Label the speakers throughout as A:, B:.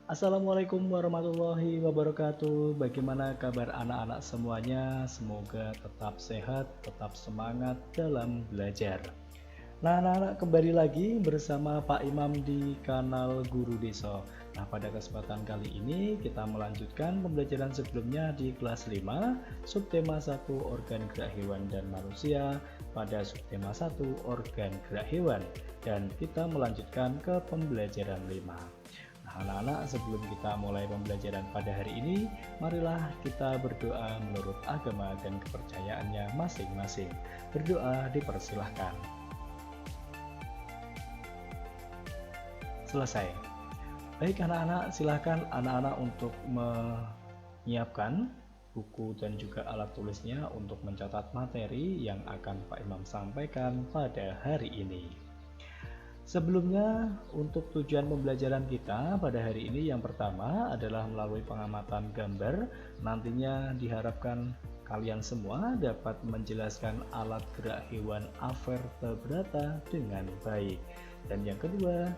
A: Assalamualaikum warahmatullahi wabarakatuh. Bagaimana kabar anak-anak semuanya? Semoga tetap sehat, tetap semangat dalam belajar. Nah, anak-anak, kembali lagi bersama Pak Imam di kanal Guru Desa. Nah, pada kesempatan kali ini kita melanjutkan pembelajaran sebelumnya di kelas 5, subtema 1 organ gerak hewan dan manusia pada subtema 1 organ gerak hewan, dan kita melanjutkan ke pembelajaran 5. Nah, anak-anak, sebelum kita mulai pembelajaran pada hari ini, marilah kita berdoa menurut agama dan kepercayaannya masing-masing. Berdoa dipersilahkan. Selesai. Baik anak-anak, silahkan anak-anak untuk menyiapkan buku dan juga alat tulisnya untuk mencatat materi yang akan Pak Imam sampaikan pada hari ini. Sebelumnya, untuk tujuan pembelajaran kita pada hari ini yang pertama adalah melalui pengamatan gambar. Nantinya diharapkan kalian semua dapat menjelaskan alat gerak hewan avertebrata dengan baik. Dan yang kedua,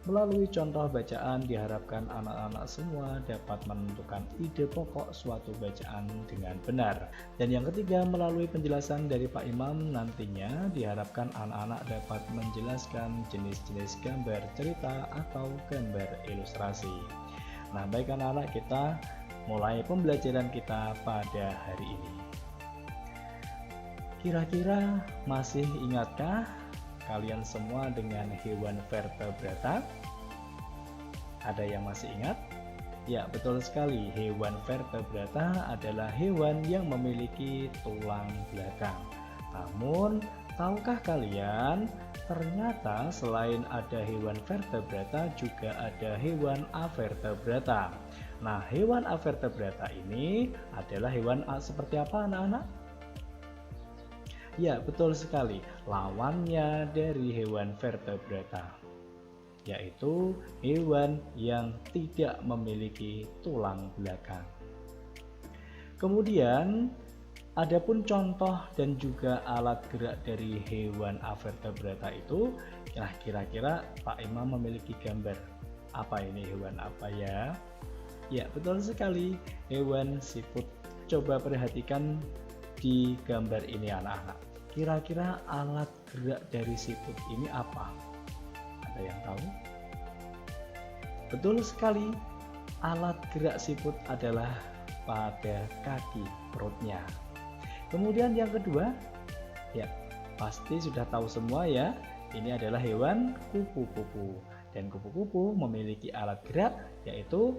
A: melalui contoh bacaan diharapkan anak-anak semua dapat menentukan ide pokok suatu bacaan dengan benar. Dan yang ketiga, melalui penjelasan dari Pak Imam nantinya diharapkan anak-anak dapat menjelaskan jenis-jenis gambar cerita atau gambar ilustrasi. Nah, baik anak-anak, kita mulai pembelajaran kita pada hari ini. Kira-kira masih ingatkah kalian semua dengan hewan vertebrata? Ada yang masih ingat? Ya, betul sekali. Hewan vertebrata adalah hewan yang memiliki tulang belakang. Namun, tahukah kalian, ternyata selain ada hewan vertebrata juga ada hewan avertebrata. Nah, hewan avertebrata ini adalah hewan seperti apa, anak-anak? Ya, betul sekali. Lawannya dari hewan vertebrata, yaitu hewan yang tidak memiliki tulang belakang. Kemudian, adapun contoh dan juga alat gerak dari hewan avertebrata itu, nah kira-kira Pak Imam memiliki gambar. Apa ini hewan apa ya? Ya, betul sekali. Hewan siput. Coba perhatikan di gambar ini anak-anak. Kira-kira alat gerak dari siput ini apa? Ada yang tahu? Betul sekali, alat gerak siput adalah pada kaki perutnya. Kemudian yang kedua, ya pasti sudah tahu semua ya, ini adalah hewan kupu-kupu. Dan kupu-kupu memiliki alat gerak, yaitu,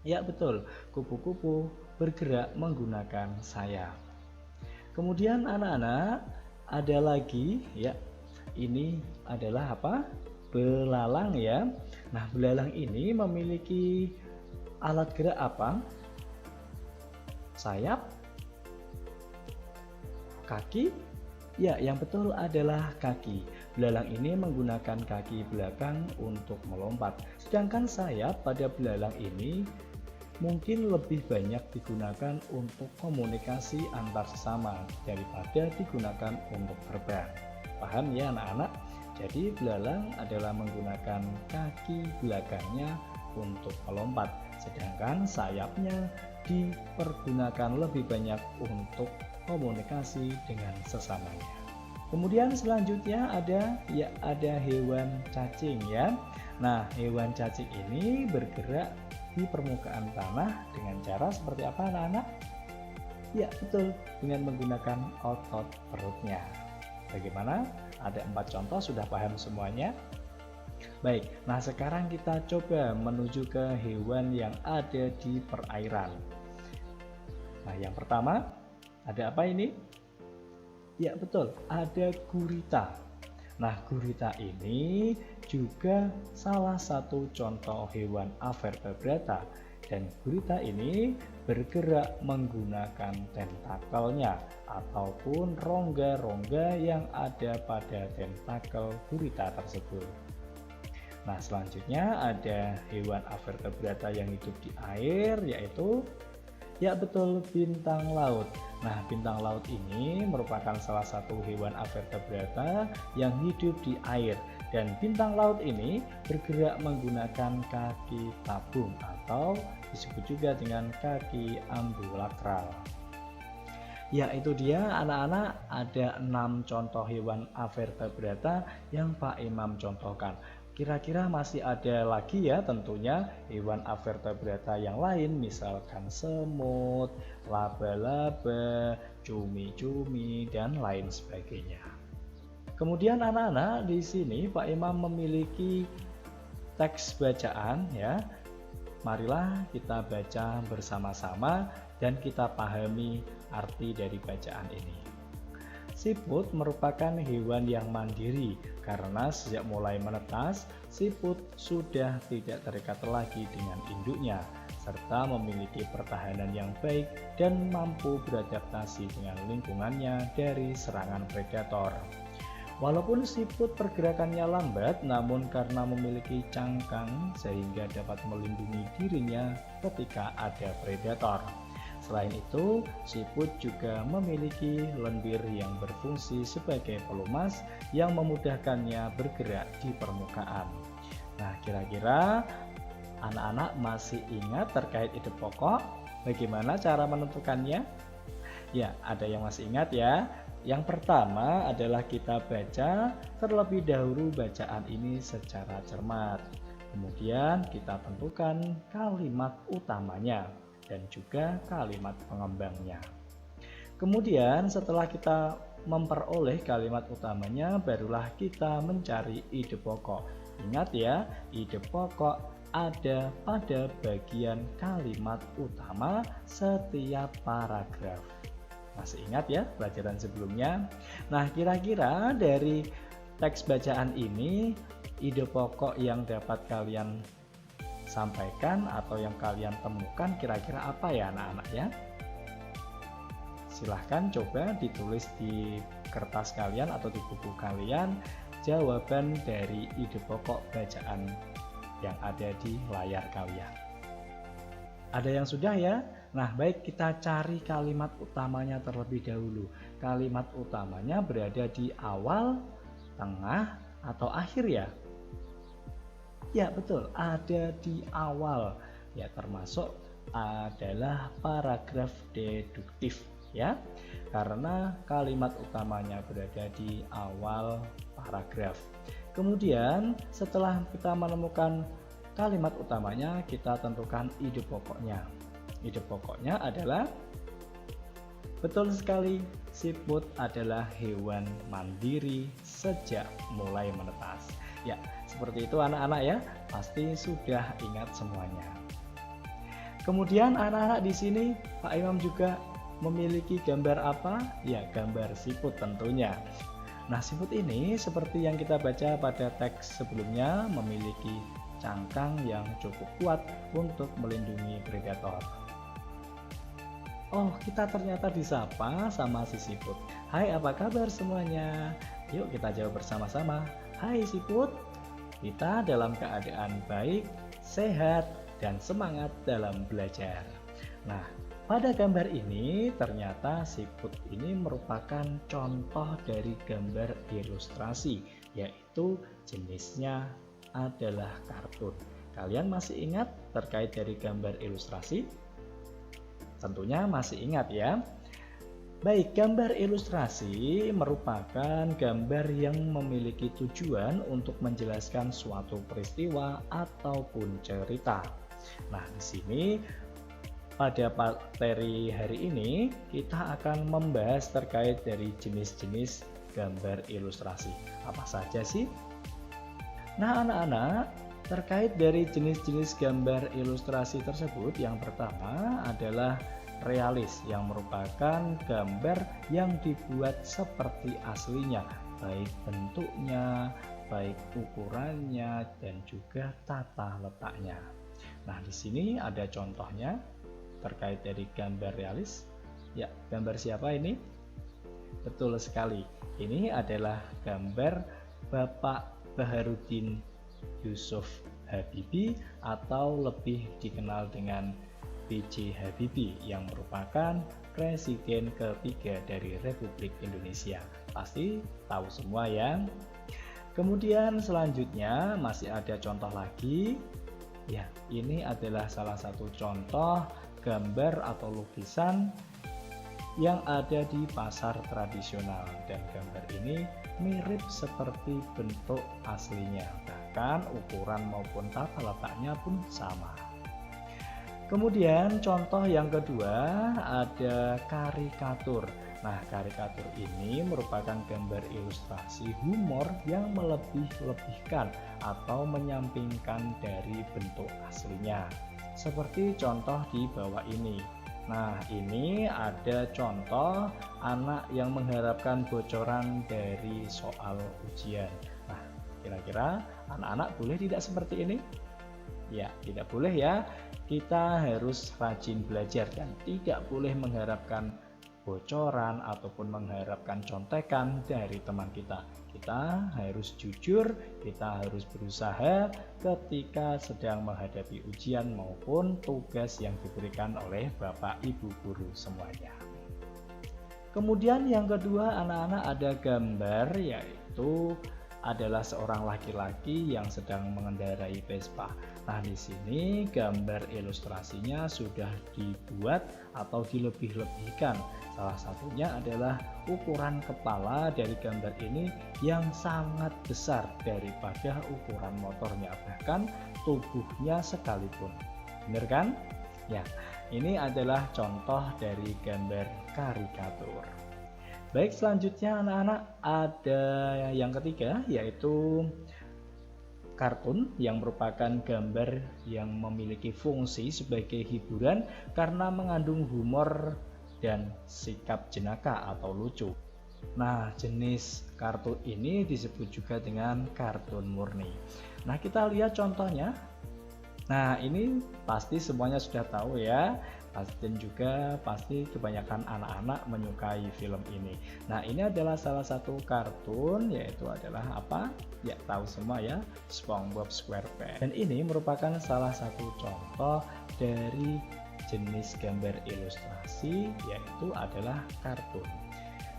A: ya betul, kupu-kupu bergerak menggunakan sayap. Kemudian anak-anak, ada lagi ya, ini adalah apa? Belalang ya. Nah, belalang ini memiliki alat gerak apa? Sayap? Kaki? Ya, yang betul adalah kaki. Belalang ini menggunakan kaki belakang untuk melompat. Sedangkan sayap pada belalang ini mungkin lebih banyak digunakan untuk komunikasi antar sesama daripada digunakan untuk terbang. Paham ya anak-anak? Jadi belalang adalah menggunakan kaki belakangnya untuk melompat, sedangkan sayapnya dipergunakan lebih banyak untuk komunikasi dengan sesamanya. Kemudian selanjutnya ada hewan cacing ya. Nah, hewan cacing ini bergerak di permukaan tanah dengan cara seperti apa anak-anak? Ya betul, dengan menggunakan otot perutnya. Bagaimana? Ada 4 contoh, sudah paham semuanya? Baik, nah sekarang kita coba menuju ke hewan yang ada di perairan. Nah, yang pertama, ada apa ini? Ya betul, ada gurita. Nah, gurita ini juga salah satu contoh hewan avertebrata, dan gurita ini bergerak menggunakan tentakelnya ataupun rongga-rongga yang ada pada tentakel gurita tersebut. Nah, selanjutnya ada hewan avertebrata yang hidup di air, yaitu, ya betul, bintang laut. Nah, bintang laut ini merupakan salah satu hewan avertebrata yang hidup di air. Dan bintang laut ini bergerak menggunakan kaki tabung atau disebut juga dengan kaki ambulakral. Ya, itu dia anak-anak, ada 6 contoh hewan avertebrata yang Pak Imam contohkan. Kira-kira masih ada lagi ya tentunya hewan avertebrata yang lain, misalkan semut, laba-laba, cumi-cumi, dan lain sebagainya. Kemudian anak-anak, di sini Pak Imam memiliki teks bacaan ya. Marilah kita baca bersama-sama dan kita pahami arti dari bacaan ini. Siput merupakan hewan yang mandiri karena sejak mulai menetas, siput sudah tidak terikat lagi dengan induknya serta memiliki pertahanan yang baik dan mampu beradaptasi dengan lingkungannya dari serangan predator. Walaupun siput pergerakannya lambat, namun karena memiliki cangkang sehingga dapat melindungi dirinya ketika ada predator. Selain itu, siput juga memiliki lendir yang berfungsi sebagai pelumas yang memudahkannya bergerak di permukaan. Nah, kira-kira anak-anak masih ingat terkait ide pokok? Bagaimana cara menentukannya? Ya, ada yang masih ingat ya. Yang pertama adalah kita baca terlebih dahulu bacaan ini secara cermat. Kemudian kita tentukan kalimat utamanya dan juga kalimat pengembangnya. Kemudian setelah kita memperoleh kalimat utamanya, barulah kita mencari ide pokok. Ingat ya, ide pokok ada pada bagian kalimat utama setiap paragraf. Masih ingat ya pelajaran sebelumnya? Nah, kira-kira dari teks bacaan ini, ide pokok yang dapat kalian sampaikan atau yang kalian temukan kira-kira apa ya anak-anak ya? Silahkan coba ditulis di kertas kalian atau di buku kalian jawaban dari ide pokok bacaan yang ada di layar kalian. Ada yang sudah ya? Nah, baik, kita cari kalimat utamanya terlebih dahulu. Kalimat utamanya berada di awal, tengah, atau akhir ya? Ya, betul, ada di awal. Ya, termasuk adalah paragraf deduktif ya. Karena kalimat utamanya berada di awal paragraf. Kemudian, setelah kita menemukan kalimat utamanya, kita tentukan ide pokoknya. Ide pokoknya adalah, betul sekali, siput adalah hewan mandiri sejak mulai menetas. Ya, seperti itu anak-anak ya, pasti sudah ingat semuanya. Kemudian anak-anak di sini Pak Imam juga memiliki gambar apa? Ya, gambar siput tentunya. Nah, siput ini seperti yang kita baca pada teks sebelumnya memiliki cangkang yang cukup kuat untuk melindungi predator. Oh, kita ternyata disapa sama si siput. Hai, apa kabar semuanya? Yuk kita jawab bersama-sama. Hai siput, kita dalam keadaan baik, sehat, dan semangat dalam belajar. Nah, pada gambar ini ternyata siput ini merupakan contoh dari gambar ilustrasi, yaitu jenisnya adalah kartun. Kalian masih ingat terkait dari gambar ilustrasi? Tentunya masih ingat ya. Baik, gambar ilustrasi merupakan gambar yang memiliki tujuan untuk menjelaskan suatu peristiwa ataupun cerita. Nah, di sini pada materi hari ini kita akan membahas terkait dari jenis-jenis gambar ilustrasi. Apa saja sih? Nah, anak-anak, terkait dari jenis-jenis gambar ilustrasi tersebut, yang pertama adalah realis, yang merupakan gambar yang dibuat seperti aslinya, baik bentuknya, baik ukurannya, dan juga tata letaknya. Nah, di sini ada contohnya terkait dari gambar realis. Ya, gambar siapa ini? Betul sekali, ini adalah gambar Bapak Baharudin Yusuf Habibie atau lebih dikenal dengan B.J. Habibie yang merupakan presiden ketiga dari Republik Indonesia. Pasti tahu semua ya. Kemudian selanjutnya masih ada contoh lagi. Ya, ini adalah salah satu contoh gambar atau lukisan yang ada di pasar tradisional, dan gambar ini mirip seperti bentuk aslinya, bahkan ukuran maupun tata letaknya pun sama. Kemudian contoh yang kedua ada karikatur. Nah, karikatur ini merupakan gambar ilustrasi humor yang melebih-lebihkan atau menyampingkan dari bentuk aslinya, seperti contoh di bawah ini. Nah, ini ada contoh anak yang mengharapkan bocoran dari soal ujian. Nah, kira-kira anak-anak boleh tidak seperti ini? Ya, tidak boleh ya. Kita harus rajin belajar dan tidak boleh mengharapkan bocoran ataupun mengharapkan contekan dari teman kita. Kita harus jujur, kita harus berusaha ketika sedang menghadapi ujian maupun tugas yang diberikan oleh Bapak Ibu guru semuanya. Kemudian yang kedua, anak-anak, ada gambar, yaitu adalah seorang laki-laki yang sedang mengendarai Vespa. Nah, di sini gambar ilustrasinya sudah dibuat atau dilebih-lebihkan. Salah satunya adalah ukuran kepala dari gambar ini yang sangat besar daripada ukuran motornya, bahkan tubuhnya sekalipun. Benar kan? Ya, ini adalah contoh dari gambar karikatur. Baik, selanjutnya anak-anak ada yang ketiga, yaitu kartun yang merupakan gambar yang memiliki fungsi sebagai hiburan karena mengandung humor dan sikap jenaka atau lucu. Nah, jenis kartun ini disebut juga dengan kartun murni. Nah, kita lihat contohnya. Nah, ini pasti semuanya sudah tahu ya, dan juga pasti kebanyakan anak-anak menyukai film ini. Nah, ini adalah salah satu kartun, yaitu adalah apa? Ya, tahu semua ya, SpongeBob SquarePants. Dan ini merupakan salah satu contoh dari jenis gambar ilustrasi, yaitu adalah kartun.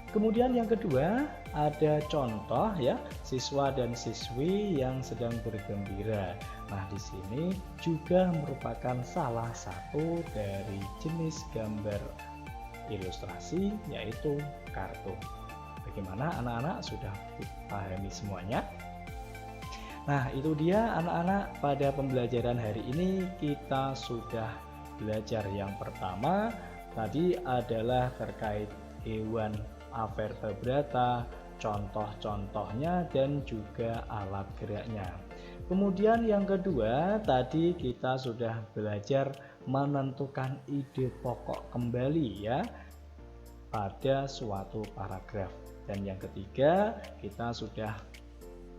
A: Kemudian yang kedua ada contoh ya, siswa dan siswi yang sedang bergembira. Nah, di sini juga merupakan salah satu dari jenis gambar ilustrasi, yaitu kartun. Bagaimana anak-anak, sudah pahami semuanya? Nah, itu dia anak-anak, pada pembelajaran hari ini kita sudah belajar. Yang pertama tadi adalah terkait hewan avertebrata, contoh-contohnya dan juga alat geraknya. Kemudian yang kedua tadi kita sudah belajar menentukan ide pokok kembali ya pada suatu paragraf. Dan yang ketiga kita sudah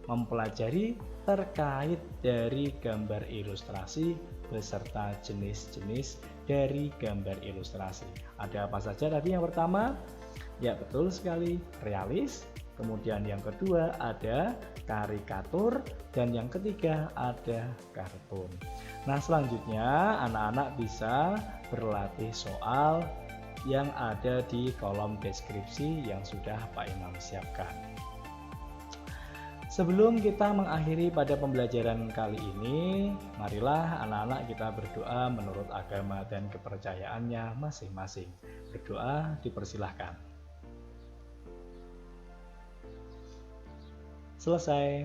A: mempelajari terkait dari gambar ilustrasi beserta jenis-jenis dari gambar ilustrasi. Ada apa saja tadi? Yang pertama, ya betul sekali, realis. Kemudian yang kedua ada karikatur, dan yang ketiga ada kartun. Nah, selanjutnya anak-anak bisa berlatih soal yang ada di kolom deskripsi yang sudah Pak Imam siapkan. Sebelum kita mengakhiri pada pembelajaran kali ini, marilah anak-anak kita berdoa menurut agama dan kepercayaannya masing-masing. Berdoa dipersilahkan. Selesai.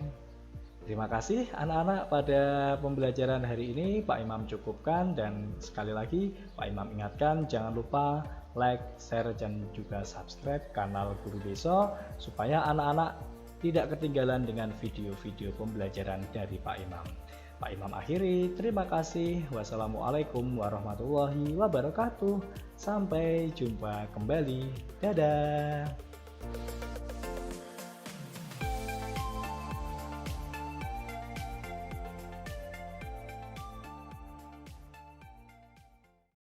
A: Terima kasih anak-anak, pada pembelajaran hari ini Pak Imam cukupkan, dan sekali lagi Pak Imam ingatkan jangan lupa like, share, dan juga subscribe kanal Guru Beso supaya anak-anak tidak ketinggalan dengan video-video pembelajaran dari Pak Imam. Pak Imam akhiri, terima kasih. Wassalamualaikum warahmatullahi wabarakatuh. Sampai jumpa kembali. Dadah.